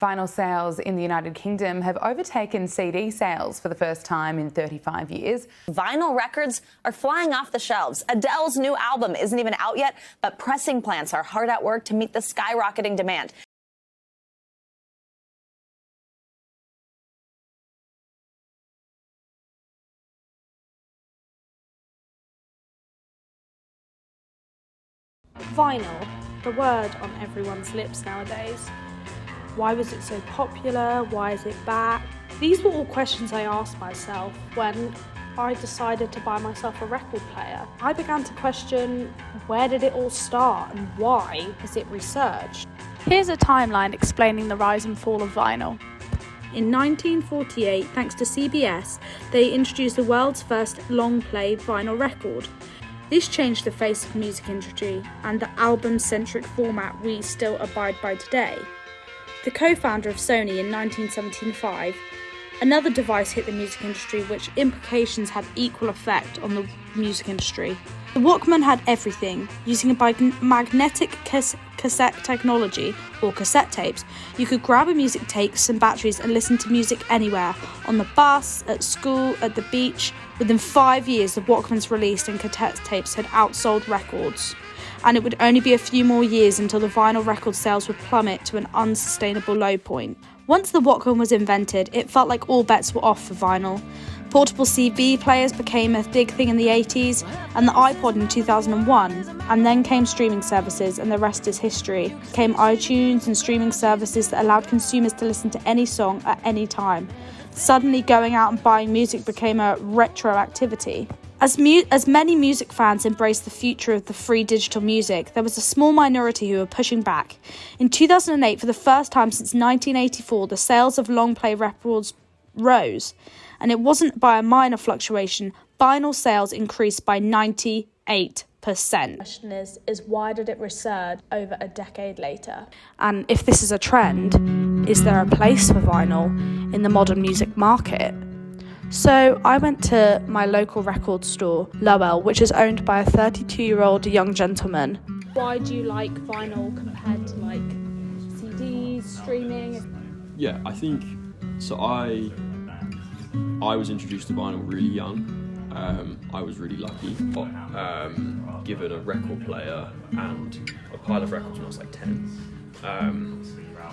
Vinyl sales in the United Kingdom have overtaken CD sales for the first time in 35 years. Vinyl records are flying off the shelves. Adele's new album isn't even out yet, but pressing plants are hard at work to meet the skyrocketing demand. Vinyl, the word on everyone's lips nowadays. Why was it so popular? Why is it back? These were all questions I asked myself when I decided to buy myself a record player. I began to question, where did it all start and why has it resurged? Here's a timeline explaining the rise and fall of vinyl. In 1948, thanks to CBS, they introduced the world's first long-play vinyl record. This changed the face of the music industry and the album-centric format we still abide by today. The co-founder of Sony in 1975, another device hit the music industry which implications had equal effect on the music industry. The Walkman had everything. Using a magnetic cassette technology, or cassette tapes, you could grab a music tape, some batteries and listen to music anywhere, on the bus, at school, at the beach. Within 5 years, the Walkmans released and cassette tapes had outsold records. And it would only be a few more years until the vinyl record sales would plummet to an unsustainable low point. Once the Walkman was invented, it felt like all bets were off for vinyl. Portable CD players became a big thing in the 80s, and the iPod in 2001, and then came streaming services, and the rest is history. Came iTunes and streaming services that allowed consumers to listen to any song at any time. Suddenly going out and buying music became a retro activity. As many music fans embraced the future of the free digital music, there was a small minority who were pushing back. In 2008, for the first time since 1984, the sales of long-play records rose. And it wasn't by a minor fluctuation. Vinyl sales increased by 98%. The question is why did it resurge over a decade later? And if this is a trend, is there a place for vinyl in the modern music market? So I went to my local record store, Lowell, which is owned by a 32-year-old young gentleman. Why do you like vinyl compared to like CDs, streaming? Yeah, I think so. I was introduced to vinyl really young. I was really lucky, given a record player and a pile of records when I was like 10.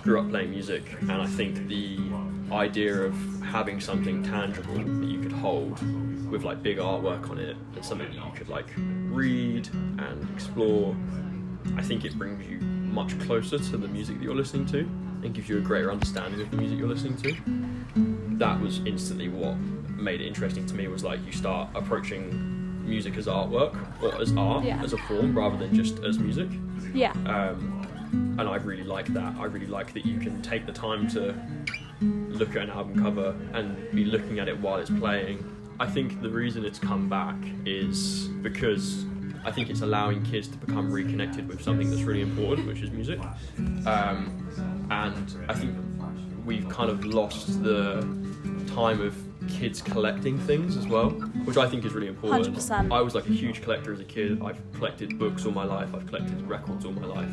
Grew up playing music, and I think the idea of having something tangible that you could hold with like big artwork on it and something that you could like read and explore, I think it brings you much closer to the music that you're listening to and gives you a greater understanding of the music you're listening to. That was instantly what made it interesting to me, was like you start approaching music as artwork or as art, as a form rather than just as music. And I really like that. I really like that you can take the time to look at an album cover and be looking at it while it's playing. I think the reason it's come back is because I think it's allowing kids to become reconnected with something that's really important, which is music. And I think we've kind of lost the time of kids collecting things as well, which I think is really important. 100%. I was like a huge collector as a kid. I've collected books all my life, I've collected records all my life,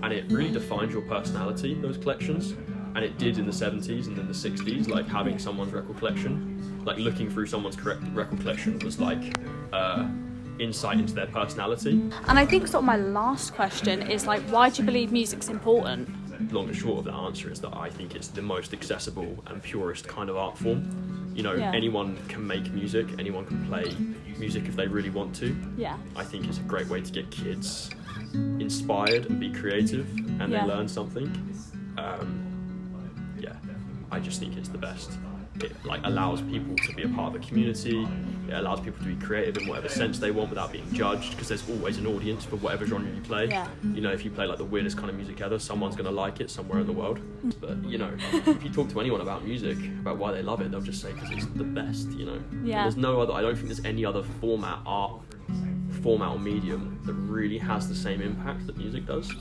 and it really defines your personality, those collections. And it did in the 70s and in the 60s, like having someone's record collection, like looking through someone's record collection was like insight into their personality. And I think sort of my last question is like, why do you believe music's important? Long and short of that answer is that I think it's the most accessible and purest kind of art form. You know, anyone can make music, anyone can play music if they really want to. Yeah. I think it's a great way to get kids inspired and be creative, and they learn something. I just think it's the best. It like allows people to be a part of a community. It allows people to be creative in whatever sense they want without being judged, because there's always an audience for whatever genre you play. You know, if you play like the weirdest kind of music ever, someone's going to like it somewhere in the world. But you know, if you talk to anyone about music, about why they love it, they'll just say because it's the best, you know. There's no other, I don't think there's any other art format or medium that really has the same impact that music does.